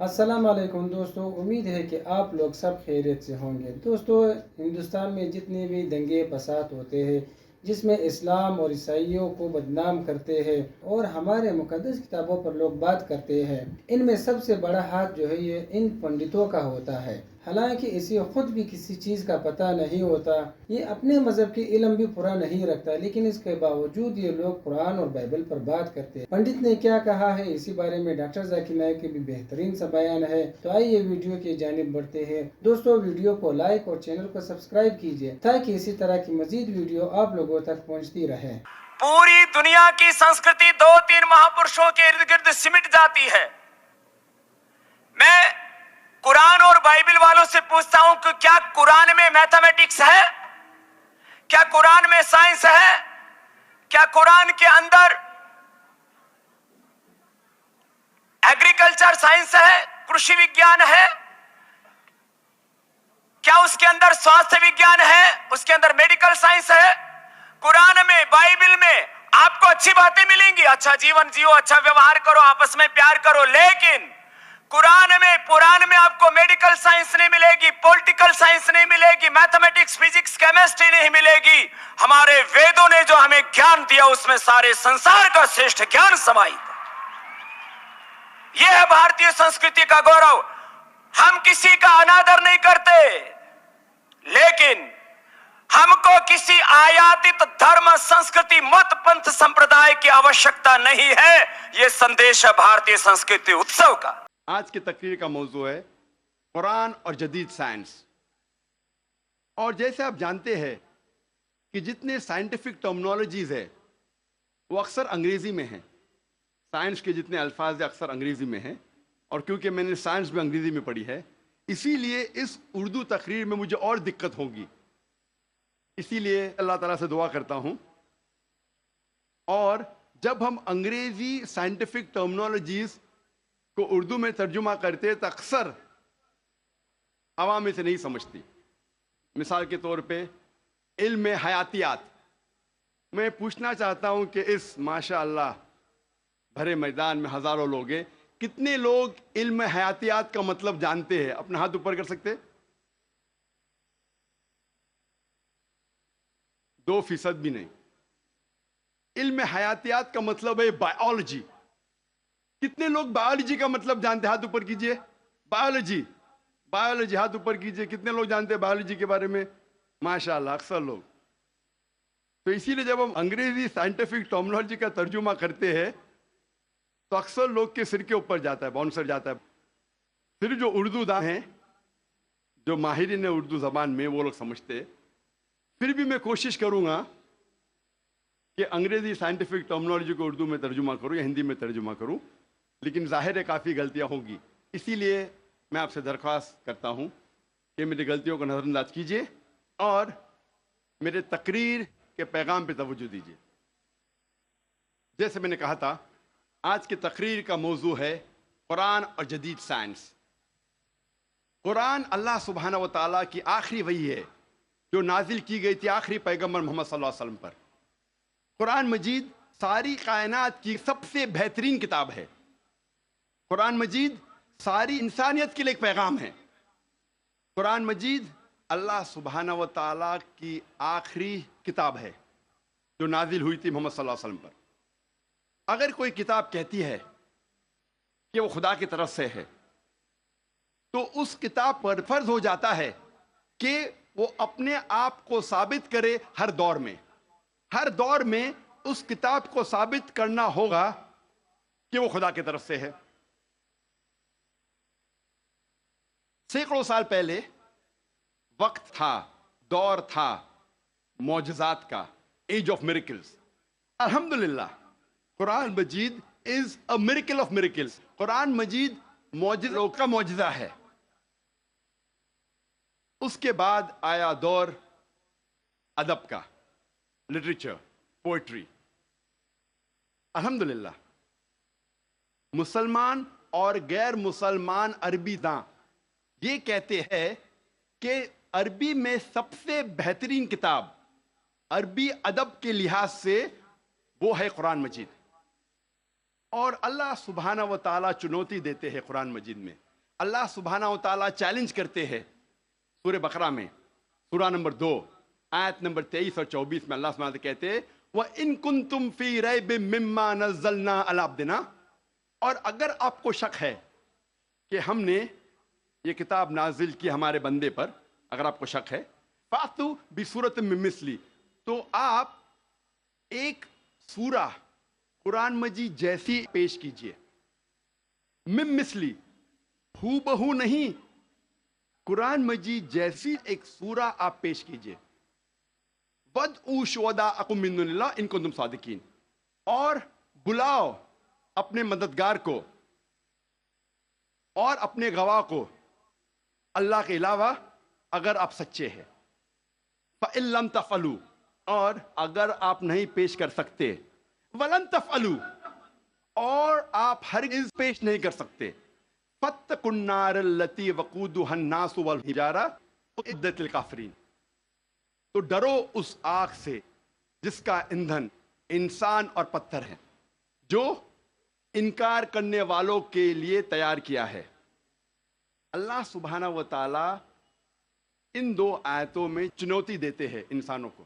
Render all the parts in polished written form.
السلام علیکم دوستو، امید ہے کہ آپ لوگ سب خیریت سے ہوں گے۔ دوستو، ہندوستان میں جتنے بھی دنگے فساد ہوتے ہیں جس میں اسلام اور عیسائیوں کو بدنام کرتے ہیں اور ہمارے مقدس کتابوں پر لوگ بات کرتے ہیں، ان میں سب سے بڑا ہاتھ جو ہے یہ ان پنڈتوں کا ہوتا ہے۔ حالانکہ اسے خود بھی کسی چیز کا پتہ نہیں ہوتا، یہ اپنے مذہب کی علم بھی پورا نہیں رکھتا، لیکن اس کے باوجود یہ لوگ قرآن اور بائبل پر بات کرتے ہیں۔ پنڈت نے کیا کہا ہے اسی بارے میں ڈاکٹر ذاکر نائک کے بھی بہترین سا بیان ہے، تو آئیے ویڈیو کی جانب بڑھتے ہیں۔ دوستو، ویڈیو کو لائک اور چینل کو سبسکرائب کیجیے تاکہ اسی طرح کی مزید ویڈیو آپ لوگوں تک پہنچتی رہے۔ پوری دنیا کی سنسکرتی دو تین مہاپرشوں کے ارد گرد سمٹ جاتی ہے۔ میں قرآن اور بائبل والوں سے پوچھتا ہوں کہ کیا قرآن میں میتھمیٹکس ہے؟ کیا قرآن میں سائنس ہے؟ کیا قرآن کے اندر ایگریکلچر سائنس ہے، کرشی وگیان ہے؟ کیا اس کے اندر سواستھ وگیان ہے؟ اس کے اندر میڈیکل سائنس ہے؟ قرآن میں، بائبل میں آپ کو اچھی باتیں ملیں گی، اچھا جیون جیو، اچھا ویوہار کرو، آپس میں پیار کرو، لیکن قرآن میں آپ کو میڈیکل سائنس نہیں ملے گی، پولیٹیکل سائنس نہیں ملے گی، میتھمیٹکس، فزکس، کیمسٹری نہیں ملے گی۔ ہمارے ویدوں نے جو ہمیں گیان دیا اس میں سارے سنسار کا شریشٹھ گیان سمائی ہے۔ یہ ہے بھارتی سنسکرتی کا گورو۔ ہم کسی کا انادر نہیں کرتے، لیکن ہم کو کسی آیاتت دھرم سنسکرتی مت پنتھ سمپردائے کی آوشکتا نہیں ہے۔ یہ سندیش ہے بھارتی سنسکرتی اتسو کا۔ آج کی تقریر کا موضوع ہے قرآن اور جدید سائنس۔ اور جیسے آپ جانتے ہیں کہ جتنے سائنٹیفک ٹرمنالوجیز ہے وہ اکثر انگریزی میں ہیں، سائنس کے جتنے الفاظ ہیں اکثر انگریزی میں ہیں، اور کیونکہ میں نے سائنس بھی انگریزی میں پڑھی ہے اسی لیے اس اردو تقریر میں مجھے اور دقت ہوگی۔ اسی لیے اللہ تعالیٰ سے دعا کرتا ہوں، اور جب ہم انگریزی سائنٹیفک ٹرمنالوجیز کو اردو میں ترجمہ کرتے تو اکثر عوام اسے نہیں سمجھتی۔ مثال کے طور پہ علم حیاتیات، میں پوچھنا چاہتا ہوں کہ اس ماشاء اللہ بھرے میدان میں ہزاروں لوگ ہیں، کتنے لوگ علم حیاتیات کا مطلب جانتے ہیں؟ اپنا ہاتھ اوپر کر سکتے؟ 2% بھی نہیں۔ علم حیاتیات کا مطلب ہے بائیولوجی۔ کتنے لوگ بائیولوجی کا مطلب جانتے ہیں؟ ہاتھ اوپر کیجئے۔ بائیولوجی، بائیولوجی، ہاتھ اوپر کیجئے۔ کتنے لوگ جانتے ہیں بائیولوجی کے بارے میں؟ ماشاءاللہ اکثر لوگ۔ تو اسی لیے جب ہم انگریزی سائنٹیفک ٹرمنالوجی کا ترجمہ کرتے ہیں تو اکثر لوگ کے سر کے اوپر جاتا ہے، باؤنسر جاتا ہے۔ پھر جو اردو داں ہیں، جو ماہرین اردو زبان میں، وہ لوگ سمجھتے ہیں۔ پھر بھی میں کوشش کروں گا کہ انگریزی سائنٹیفک ٹرمنالوجی کو اردو میں ترجمہ کروں یا ہندی میں ترجمہ کروں، لیکن ظاہر ہے کافی غلطیاں ہوں گی۔ اسی لیے میں آپ سے درخواست کرتا ہوں کہ میری غلطیوں کو نظر انداز کیجیے اور میرے تقریر کے پیغام پہ توجہ دیجیے۔ جیسے میں نے کہا تھا، آج کی تقریر کا موضوع ہے قرآن اور جدید سائنس۔ قرآن اللہ سبحانہ و تعالیٰ کی آخری وحی ہے جو نازل کی گئی تھی آخری پیغمبر محمد صلی اللہ علیہ وسلم پر۔ قرآن مجید ساری کائنات کی سب سے بہترین کتاب ہے۔ قرآن مجید ساری انسانیت کے لیے ایک پیغام ہے۔ قرآن مجید اللہ سبحانہ و تعالیٰ کی آخری کتاب ہے جو نازل ہوئی تھی محمد صلی اللہ علیہ وسلم پر۔ اگر کوئی کتاب کہتی ہے کہ وہ خدا کی طرف سے ہے تو اس کتاب پر فرض ہو جاتا ہے کہ وہ اپنے آپ کو ثابت کرے ہر دور میں۔ ہر دور میں اس کتاب کو ثابت کرنا ہوگا کہ وہ خدا کی طرف سے ہے۔ سینکڑوں سال پہلے وقت تھا، دور تھا معجزات کا، ایج آف میریکلز۔ الحمدللہ قرآن مجید is a miracle of miracles. قرآن مجید معجزوں کا معجزہ ہے۔ اس کے بعد آیا دور ادب کا، لٹریچر، پوئٹری۔ الحمدللہ مسلمان اور غیر مسلمان عربی داں یہ کہتے ہیں کہ عربی میں سب سے بہترین کتاب عربی ادب کے لحاظ سے وہ ہے قرآن مجید۔ اور اللہ سبحانہ و تعالیٰ چنوتی دیتے ہیں قرآن مجید میں. اللہ سبحانہ و تعالیٰ چیلنج کرتے ہیں سورہ بقرہ میں، سورہ نمبر 2 آیت نمبر 23 اور 24 میں اللہ سبحانہ و تعالیٰ کہتے ہیں وَإِن كُنتُمْ فِي رَيْبٍ مِّمَّا نَزَّلْنَا عَلَىٰ عَبْدِنَا، اور اگر آپ کو شک ہے کہ ہم نے یہ کتاب نازل کی ہمارے بندے پر، اگر آپ کو شک ہے فَأْتُوا بِسُورَةٍ مِّن مِّثْلِهِ، تو آپ ایک سورہ قرآن مجید جیسی پیش کیجئے. مِن مِّثْلِهِ، ہو بہو نہیں، قرآن مجید جیسی ایک سورہ آپ پیش کیجئے. وَادْعُوا شُهَدَاءَكُم مِّن دُونِ اللَّهِ إِن كُنتُمْ صَادِقِينَ، اور بلاؤ اپنے مددگار کو اور اپنے گواہ کو اللہ کے علاوہ اگر آپ سچے ہیں. فَإِن لَّمْ تَفْعَلُوا، اور اگر آپ نہیں پیش کر سکتے، وَلَن تَفْعَلُوا، اور آپ ہرگز پیش نہیں کر سکتے، فَاتَّقُوا النَّارَ الَّتِي وَقُودُهَا النَّاسُ وَالْحِجَارَةُ أُعِدَّتْ لِلْكَافِرِينَ، تو ڈرو اس آگ سے جس کا ایندھن انسان اور پتھر ہے، جو انکار کرنے والوں کے لیے تیار کیا ہے. اللہ سبحانہ و تعالی ان 2 آیتوں میں چنوتی دیتے ہیں، انسانوں کو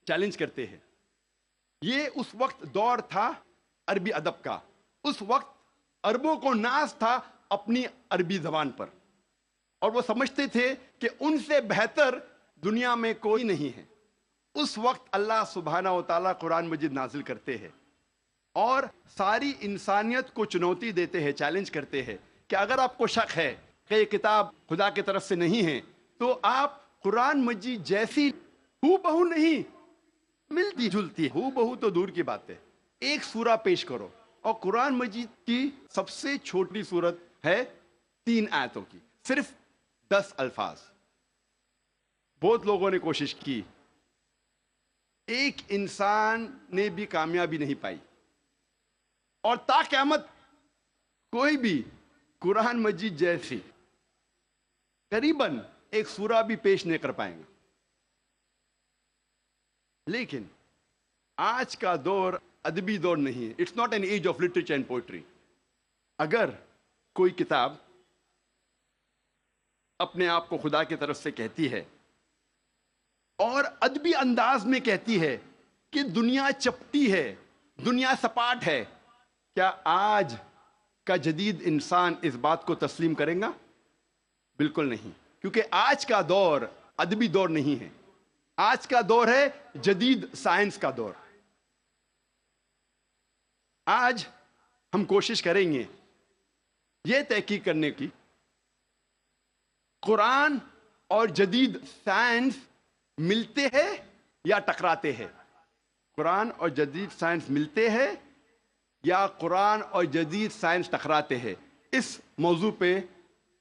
چیلنج کرتے ہیں. یہ اس وقت دور تھا عربی ادب کا، اس وقت عربوں کو ناز تھا اپنی عربی زبان پر، اور وہ سمجھتے تھے کہ ان سے بہتر دنیا میں کوئی نہیں ہے. اس وقت اللہ سبحانہ و تعالیٰ قرآن مجید نازل کرتے ہیں اور ساری انسانیت کو چنوتی دیتے ہیں، چیلنج کرتے ہیں کہ اگر آپ کو شک ہے کہ یہ کتاب خدا کی طرف سے نہیں ہے تو آپ قرآن مجید جیسی ہو بہو نہیں، ملتی جلتی، ہو بہو تو دور کی بات ہے، ایک سورہ پیش کرو. اور قرآن مجید کی سب سے چھوٹی سورت ہے 3 آیتوں کی، صرف 10 الفاظ. بہت لوگوں نے کوشش کی، ایک انسان نے بھی کامیابی نہیں پائی، اور تا قیامت کوئی بھی قرآن مجید جیسی قریباً ایک سورہ بھی پیش نہیں کر پائیں گا. لیکن آج کا دور ادبی دور نہیں ہے، it's not an age of literature and poetry. اگر کوئی کتاب اپنے آپ کو خدا کی طرف سے کہتی ہے اور ادبی انداز میں کہتی ہے کہ دنیا چپٹی ہے، دنیا سپاٹ ہے، کیا آج کا جدید انسان اس بات کو تسلیم کرے گا؟ بالکل نہیں، کیونکہ آج کا دور ادبی دور نہیں ہے، آج کا دور ہے جدید سائنس کا دور. آج ہم کوشش کریں گے یہ تحقیق کرنے کی قرآن اور جدید سائنس ملتے ہیں یا ٹکراتے ہیں، قرآن اور جدید سائنس ملتے ہیں یا قرآن اور جدید سائنس ٹکراتے ہیں. اس موضوع پہ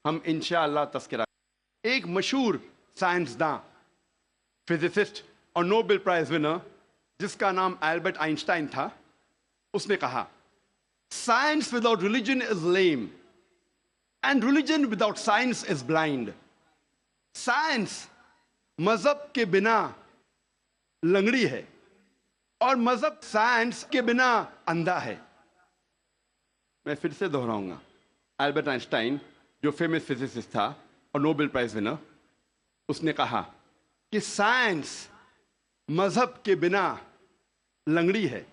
ہم انشاءاللہ تذکرہ. ایک مشہور سائنسداں، فزسسٹ اور نوبل پرائز ونر جس کا نام البرٹ آئنسٹائن تھا، اس نے کہا science without religion is lame and religion without science is blind. Science مذہب کے بنا لنگڑی ہے اور مذہب سائنس کے بنا اندھا ہے. میں پھر سے دہراؤں گا، البرٹ آئنسٹائن جو فیمس فزسسٹ تھا اور نوبل پرائز ونر، اس نے کہا کہ سائنس مذہب کے بنا لنگڑی ہے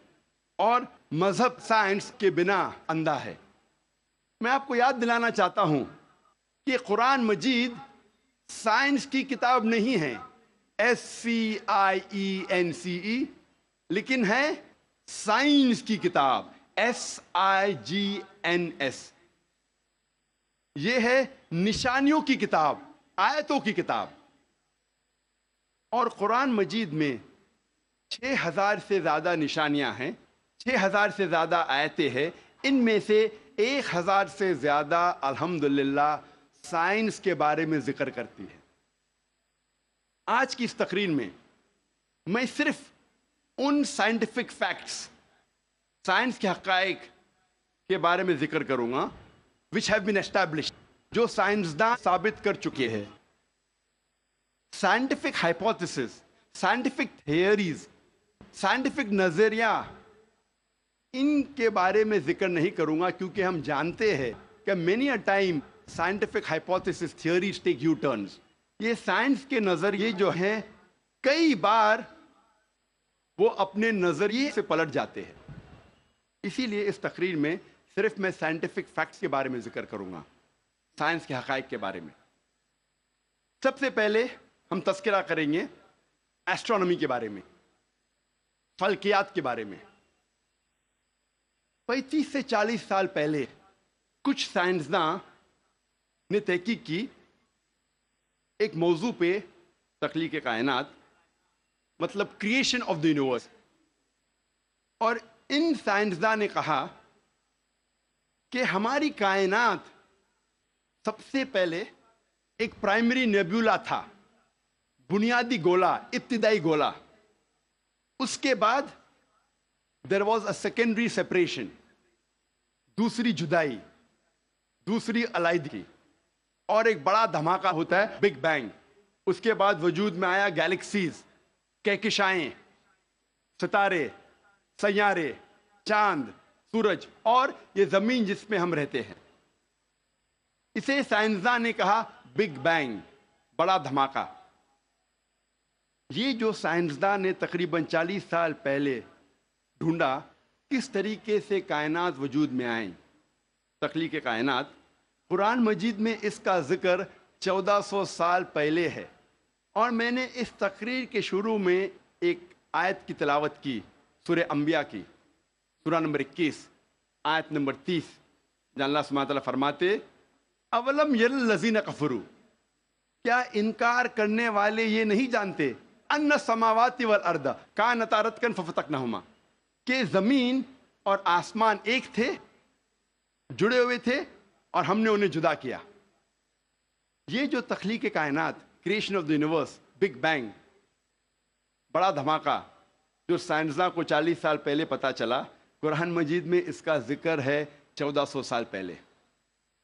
اور مذہب سائنس کے بنا اندھا ہے. میں آپ کو یاد دلانا چاہتا ہوں کہ قرآن مجید سائنس کی کتاب نہیں ہے، SCIENCE، لیکن ہے سائنس کی کتاب، SIGNS. یہ ہے نشانیوں کی کتاب، آیتوں کی کتاب. اور قرآن مجید میں 6000 سے زیادہ نشانیاں ہیں، 6000 سے زیادہ آیتیں ہیں. ان میں سے 1000 سے زیادہ الحمدللہ سائنس کے بارے میں ذکر کرتی ہے. آج کی اس تقریر میں میں صرف ان سائنٹیفک فیکٹس، سائنس کے حقائق کے بارے میں ذکر کروں گا which have been established، جو سائنسداں ثابت کر چکے ہیں. Scientific hypothesis, scientific theories, scientific نظریہ ان کے بارے میں ذکر نہیں کروں گا کیونکہ ہم جانتے ہیں کہ many a time scientific hypothesis theories take you turns. یہ سائنس کے نظریے جو ہیں کئی بار وہ اپنے نظریے سے پلٹ جاتے ہیں. اسی لیے اس تقریر میں صرف میں سائنٹیفک فیکٹس کے بارے میں ذکر کروں گا، سائنس کے حقائق کے بارے میں. سب سے پہلے ہم تذکرہ کریں گے ایسٹرونومی کے بارے میں، فلکیات کے بارے میں. 35 سے 40 سال پہلے کچھ سائنسداں نے تحقیق کی ایک موضوع پہ، تخلیق کائنات، مطلب کریشن آف دی یونیورس. اور ان سائنسداں نے کہا کہ ہماری کائنات سب سے پہلے ایک پرائمری نیبیولا تھا، بنیادی گولا، ابتدائی گولا. اس کے بعد there was a secondary separation, دوسری جدائی، دوسری علیحدگی، اور ایک بڑا دھماکہ ہوتا ہے بگ بینگ. اس کے بعد وجود میں آیا گیلیکسیز، کہکشائیں، ستارے، سیارے، چاند، سورج، اور یہ زمین جس پہ ہم رہتے ہیں. اسے سائنسداں نے کہا بگ بینگ، بڑا دھماکہ. یہ جو سائنسداں نے تقریباً 40 سال پہلے ڈھونڈا کس طریقے سے کائنات وجود میں آئیں، تخلیق کائنات، قرآن مجید میں اس کا ذکر 1400 سال پہلے ہے. اور میں نے اس تقریر کے شروع میں ایک آیت کی تلاوت کی، سورہ انبیاء کی، سورہ نمبر 21 آیت نمبر 30، جہاں اللہ سبحانہ تعالیٰ فرماتے اولم یر الذین کفروا، کیا انکار کرنے والے یہ نہیں جانتے ان السماوات والارض کانتا رتقا ففتقناہما، کہ زمین اور آسمان ایک تھے، جڑے ہوئے تھے، اور ہم نے انہیں جدا کیا. یہ جو تخلیق کائنات، creation of the universe, big bang, بڑا دھماکہ، جو سائنسداں کو 40 سال پہلے پتہ چلا، قرآن مجید میں اس کا ذکر ہے 1400 سال پہلے.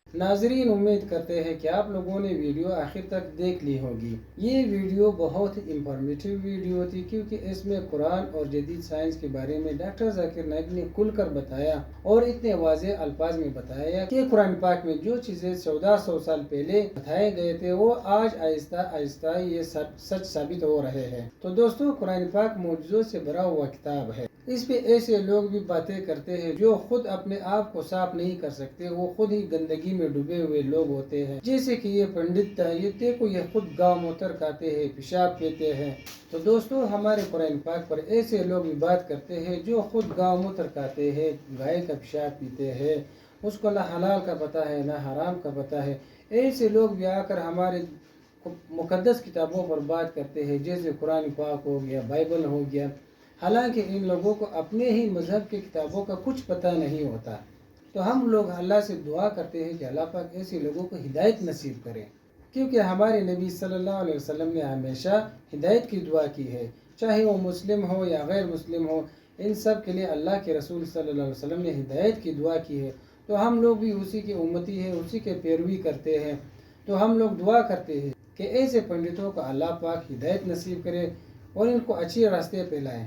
ناظرین، امید کرتے ہیں کہ آپ لوگوں نے ویڈیو آخر تک دیکھ لی ہوگی. یہ ویڈیو بہت انفارمیٹیو ویڈیو تھی کیونکہ اس میں قرآن اور جدید سائنس کے بارے میں ڈاکٹر ذاکر نائک نے کھل کر بتایا اور اتنے واضح الفاظ میں بتایا کہ قرآن پاک میں جو چیزیں 1400 سال پہلے بتائے گئے تھے وہ آج آہستہ آہستہ یہ سچ ثابت ہو رہے ہیں. تو دوستو، قرآن پاک معجزوں سے بھرا ہوا کتاب ہے. اس پہ ایسے لوگ بھی باتیں کرتے ہیں جو خود اپنے آپ کو صاف نہیں کر سکتے، وہ خود ہی گندگی میں ڈوبے ہوئے لوگ ہوتے ہیں. جیسے کہ یہ پنڈت تھا، یہ دیکھو یہ خود گاؤں موتر کھاتے ہیں، پیشاب پیتے ہیں. تو دوستو، ہمارے قرآن پاک پر ایسے لوگ بھی بات کرتے ہیں جو خود گاؤں موتر کھاتے ہیں، گائے کا پیشاب پیتے ہیں، اس کو نہ حلال کا پتہ ہے نہ حرام کا پتہ ہے. ایسے لوگ بھی آ کر ہمارے مقدس کتابوں پر بات کرتے ہیں، جیسے قرآن پاک ہو گیا، بائبل ہو گیا. حالانکہ ان لوگوں کو اپنے ہی مذہب کی کتابوں کا کچھ پتہ نہیں ہوتا. تو ہم لوگ اللہ سے دعا کرتے ہیں کہ اللہ پاک ایسے لوگوں کو ہدایت نصیب کرے، کیونکہ ہمارے نبی صلی اللہ علیہ وسلم نے ہمیشہ ہدایت کی دعا کی ہے، چاہے وہ مسلم ہو یا غیر مسلم ہو. ان سب کے لیے اللہ کے رسول صلی اللہ علیہ وسلم نے ہدایت کی دعا کی ہے. تو ہم لوگ بھی اسی کے امتی ہیں، اسی کے پیروی کرتے ہیں. تو ہم لوگ دعا کرتے ہیں کہ ایسے پنڈتوں کو اللہ پاک ہدایت نصیب کرے اور ان کو اچھے راستے پہ لائیں،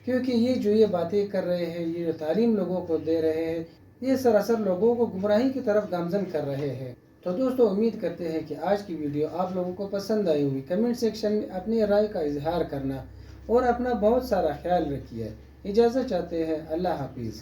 کیونکہ یہ جو یہ باتیں کر رہے ہیں، یہ جو تعلیم لوگوں کو دے رہے ہیں، یہ سراسر لوگوں کو گمراہی کی طرف گامزن کر رہے ہیں. تو دوستو، امید کرتے ہیں کہ آج کی ویڈیو آپ لوگوں کو پسند آئی ہوگی. کمنٹ سیکشن میں اپنی رائے کا اظہار کرنا اور اپنا بہت سارا خیال رکھیے. اجازت چاہتے ہیں. اللہ حافظ.